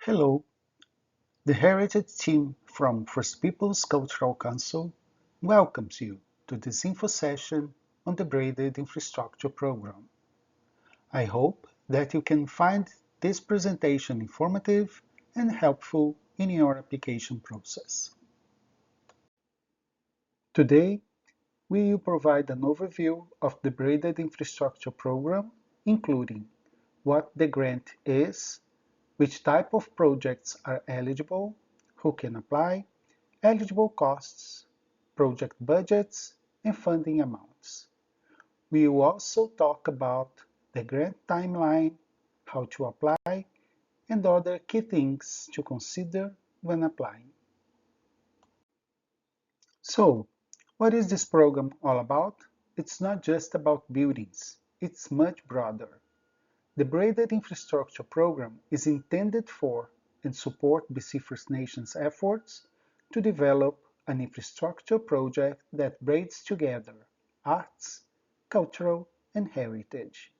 Hello, the Heritage team from First Peoples Cultural Council welcomes you to this info session on the Braided Infrastructure Program. I hope that you can find this presentation informative and helpful in your application process. Today, we will provide an overview of the Braided Infrastructure Program, including what the grant is, which type of projects are eligible, who can apply, eligible costs, project budgets, and funding amounts. We will also talk about the grant timeline, how to apply, and other key things to consider when applying. So, what is this program all about? It's not just about buildings, it's much broader. The Braided Infrastructure Program is intended for and support BC First Nations efforts to develop an infrastructure project that braids together arts, cultural, and heritage.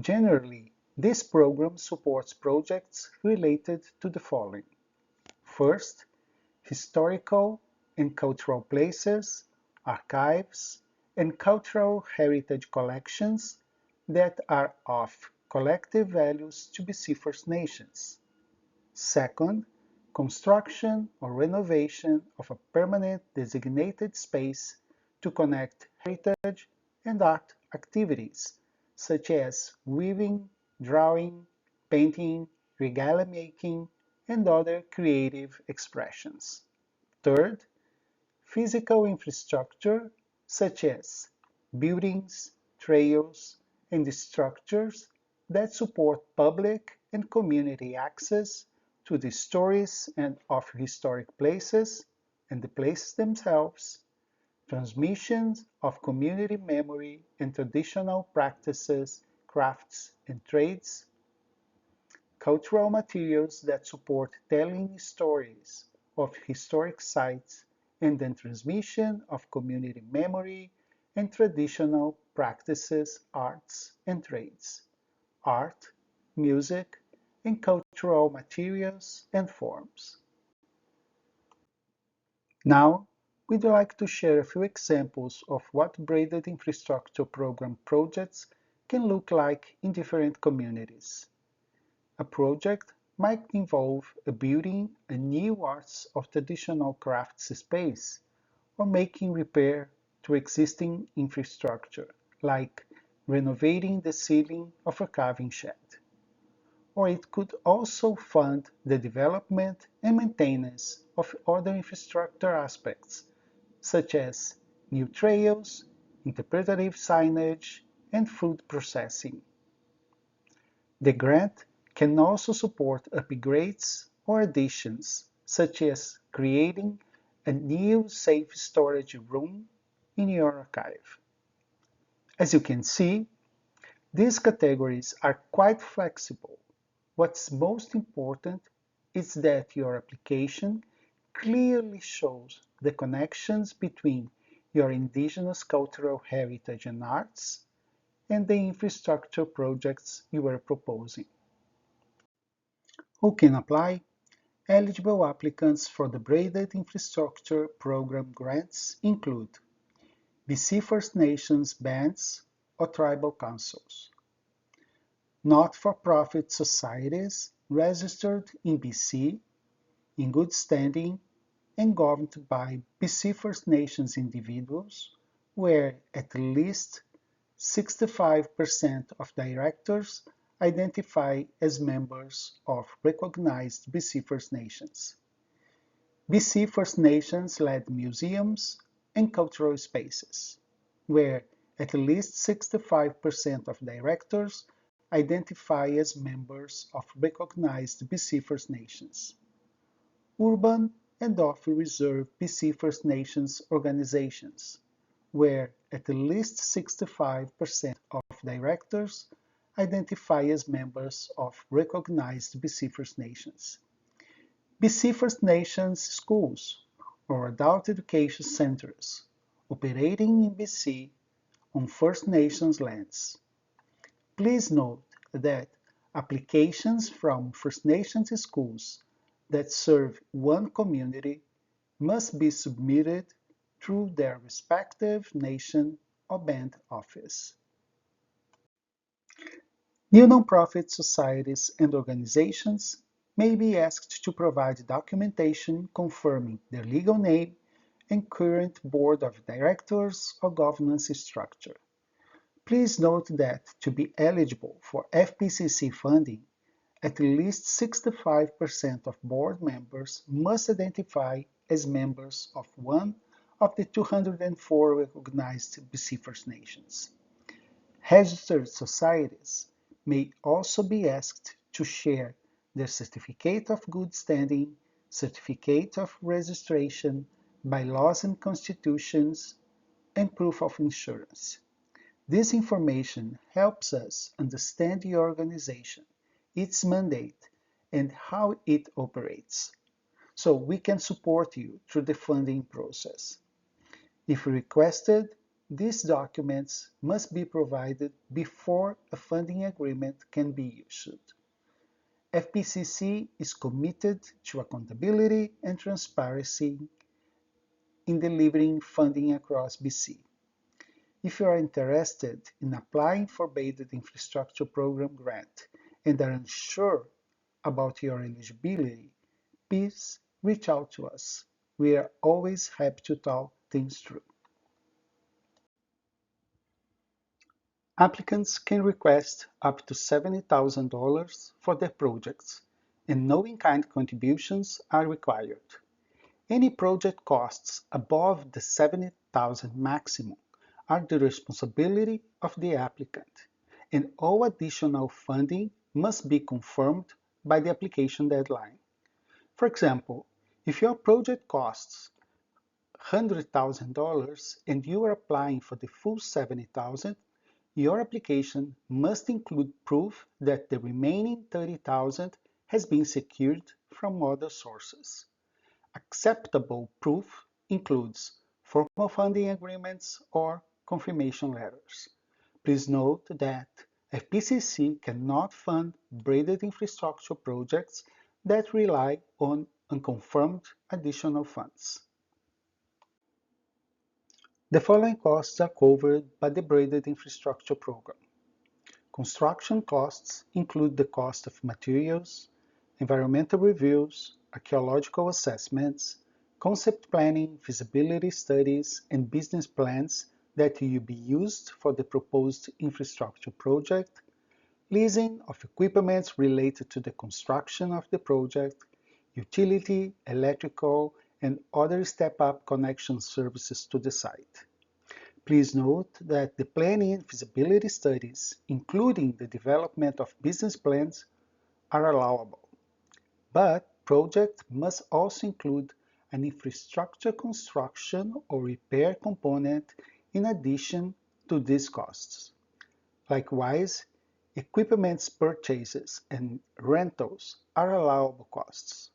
Generally, this program supports projects related to the following. First, historical and cultural places, archives, and cultural heritage collections that are of collective values to BC First Nations. Second, construction or renovation of a permanent designated space to connect heritage and art activities such as weaving, drawing, painting, regalia making, and other creative expressions. Third, physical infrastructure such as buildings, trails, and structures that support public and community access to the stories and of historic places and the places themselves, transmissions of community memory and traditional practices, crafts, and trades, cultural materials that support telling stories of historic sites and the transmission of community memory and traditional practices, arts and trades, art, music, and cultural materials and forms. Now, we'd like to share a few examples of what Braided Infrastructure Program projects can look like in different communities. A project might involve building a new arts or traditional crafts space, or making repair to existing infrastructure, like renovating the ceiling of a carving shed. Or it could also fund the development and maintenance of other infrastructure aspects, such as new trails, interpretive signage, and food processing. The grant can also support upgrades or additions, such as creating a new safe storage room in your archive. As you can see, these categories are quite flexible. What's most important is that your application clearly shows the connections between your indigenous cultural heritage and arts and the infrastructure projects you are proposing. Who can apply? Eligible applicants for the Braided Infrastructure Program grants include BC First Nations bands or tribal councils, not-for-profit societies registered in BC, in good standing, and governed by BC First Nations individuals, where at least 65% of directors identify as members of recognized BC First Nations. BC First Nations-led museums and cultural spaces, where at least 65% of directors identify as members of recognized BC First Nations. Urban and off-reserve BC First Nations organizations, where at least 65% of directors identify as members of recognized BC First Nations. BC First Nations schools or adult education centers operating in BC on First Nations lands. Please note that Applications from First Nations schools that serve one community must be submitted through their respective nation or band office. New nonprofit societies and organizations may be asked to provide documentation confirming their legal name and current board of directors or governance structure. Please note that to be eligible for FPCC funding, at least 65% of board members must identify as members of one of the 204 recognized BC First Nations. Registered societies may also be asked to share their Certificate of Good Standing, Certificate of Registration, bylaws and constitutions, and proof of insurance. This information helps us understand the organization, its mandate, and how it operates, so we can support you through the funding process. If requested, these documents must be provided before a funding agreement can be issued. FPCC is committed to accountability and transparency in delivering funding across BC. If you are interested in applying for Braided Infrastructure Program grant and are unsure about your eligibility, please reach out to us. We are always happy to talk things through. Applicants can request up to $70,000 for their projects, and no in-kind contributions are required. Any project costs above the $70,000 maximum are the responsibility of the applicant, and all additional funding must be confirmed by the application deadline. For example, if your project costs $100,000 and you are applying for the full $70,000, your application must include proof that the remaining $30,000 has been secured from other sources. Acceptable proof includes formal funding agreements or confirmation letters. Please note that FPCC cannot fund braided infrastructure projects that rely on unconfirmed additional funds. The following costs are covered by the Braided Infrastructure Program. Construction costs include the cost of materials, environmental reviews, archaeological assessments, concept planning, feasibility studies, and business plans that will be used for the proposed infrastructure project, leasing of equipment related to the construction of the project, utility, electrical, and other step-up connection services to the site. Please note that the planning and feasibility studies, including the development of business plans, are allowable. But projects must also include an infrastructure construction or repair component in addition to these costs. Likewise, equipment purchases and rentals are allowable costs,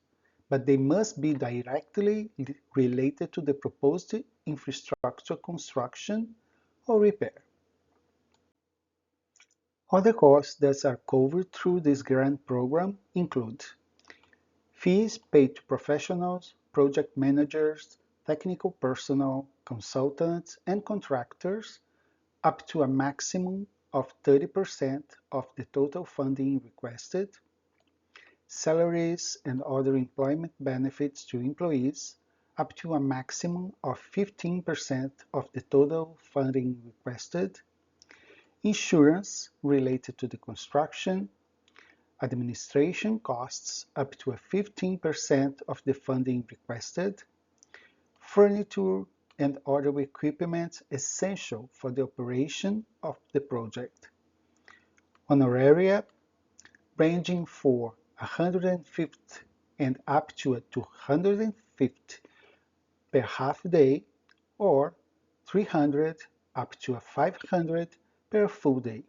but they must be directly related to the proposed infrastructure construction or repair. Other costs that are covered through this grant program include fees paid to professionals, project managers, technical personnel, consultants, and contractors up to a maximum of 30% of the total funding requested, salaries and other employment benefits to employees up to a maximum of 15% of the total funding requested, insurance related to the construction, administration costs up to a 15% of the funding requested, furniture and other equipment essential for the operation of the project, honoraria ranging for 150 and up to 250 per half day or 300 up to 500 per full day,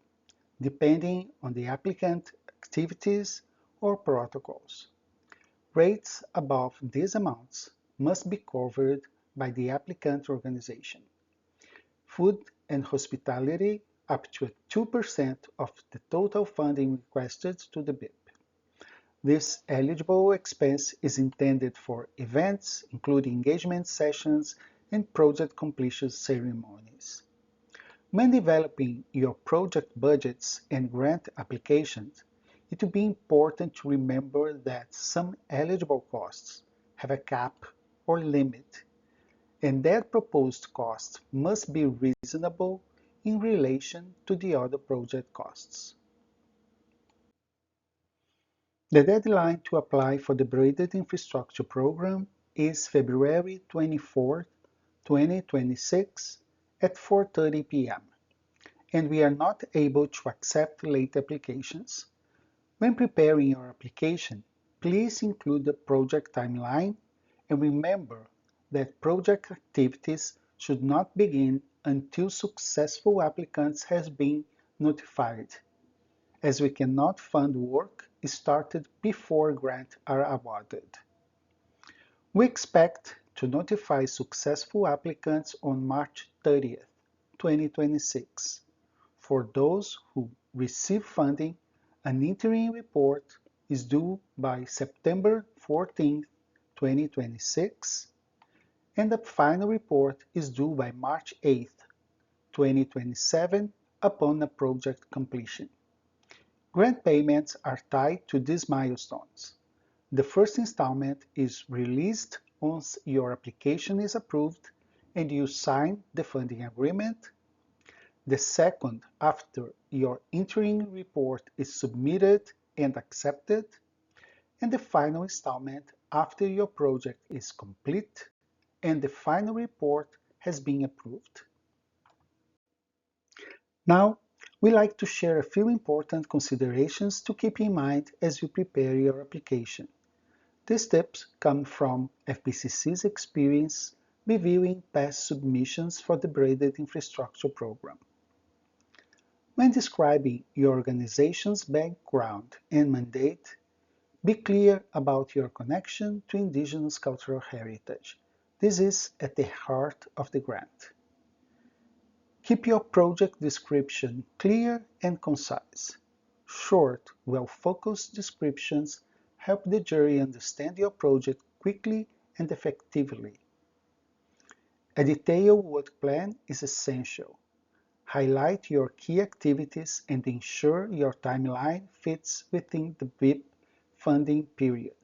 depending on the applicant activities or protocols. Rates above these amounts must be covered by the applicant organization. Food and hospitality up to 2% of the total funding requested to the BIP. This eligible expense is intended for events, including engagement sessions and project completion ceremonies. When developing your project budgets and grant applications, it will be important to remember that some eligible costs have a cap or limit, and that proposed cost must be reasonable in relation to the other project costs. The deadline to apply for the Braided Infrastructure Program is February 24, 2026 at 4:30 p.m., and we are not able to accept late applications. When preparing your application, please include the project timeline and remember that project activities should not begin until successful applicants have been notified, as we cannot fund work started before grants are awarded. We expect to notify successful applicants on March 30th, 2026. For those who receive funding, an interim report is due by September 14, 2026, and the final report is due by March 8, 2027, upon the project completion. Grant payments are tied to these milestones. The first installment is released once your application is approved and you sign the funding agreement. The second, after your interim report is submitted and accepted, and the final installment after your project is complete and the final report has been approved. Now, we like to share a few important considerations to keep in mind as you prepare your application. These tips come from FPCC's experience reviewing past submissions for the Braided Infrastructure Program. When describing your organization's background and mandate, be clear about your connection to Indigenous cultural heritage. This is at the heart of the grant. Keep your project description clear and concise. Short, well-focused descriptions help the jury understand your project quickly and effectively. A detailed work plan is essential. Highlight your key activities and ensure your timeline fits within the BIP funding period.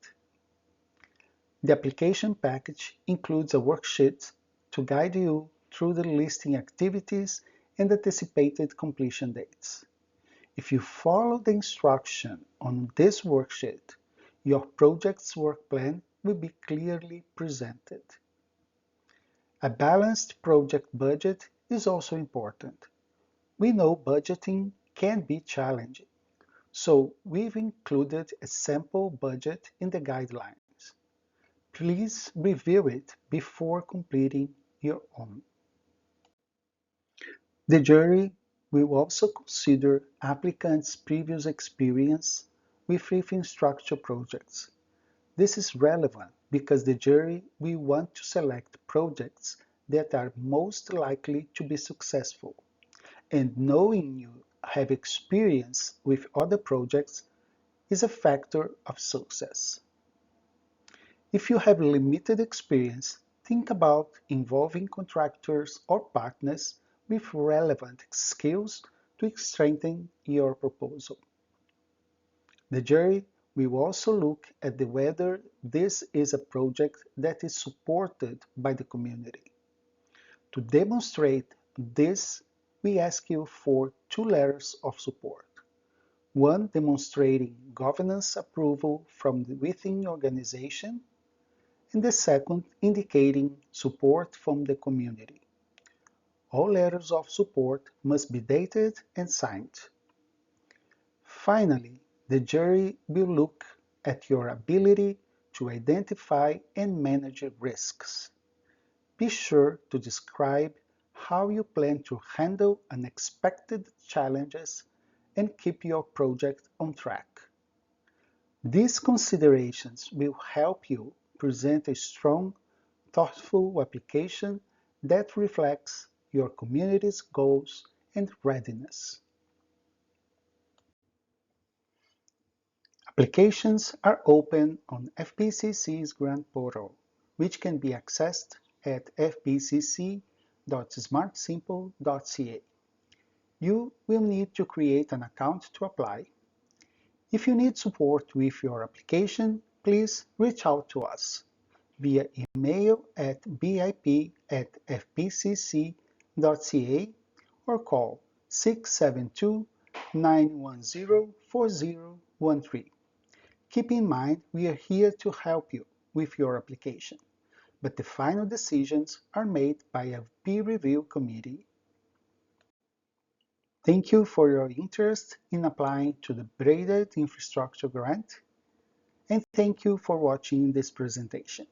The application package includes a worksheet to guide you through the listing activities and anticipated completion dates. If you follow the instruction on this worksheet, your project's work plan will be clearly presented. A balanced project budget is also important. We know budgeting can be challenging, so we've included a sample budget in the guidelines. Please review it before completing your own. The jury will also consider applicants' previous experience with infrastructure projects. This is relevant because the jury will want to select projects that are most likely to be successful, and knowing you have experience with other projects is a factor of success. If you have limited experience, think about involving contractors or partners with relevant skills to strengthen your proposal. The jury will also look at whether this is a project that is supported by the community. To demonstrate this, we ask you for two letters of support. One demonstrating governance approval from within your organization, and the second indicating support from the community. All letters of support must be dated and signed. Finally, the jury will look at your ability to identify and manage risks. Be sure to describe how you plan to handle unexpected challenges and keep your project on track. These considerations will help you present a strong, thoughtful application that reflects your community's goals and readiness. Applications are open on FPCC's grant portal, which can be accessed at fpcc.smartsimple.ca. You will need to create an account to apply. If you need support with your application, please reach out to us via email at bip@fpcc.ca or call 672-910-4013. Keep in mind we are here to help you with your application, but the final decisions are made by a peer review committee. Thank you for your interest in applying to the Braided Infrastructure Grant, and thank you for watching this presentation.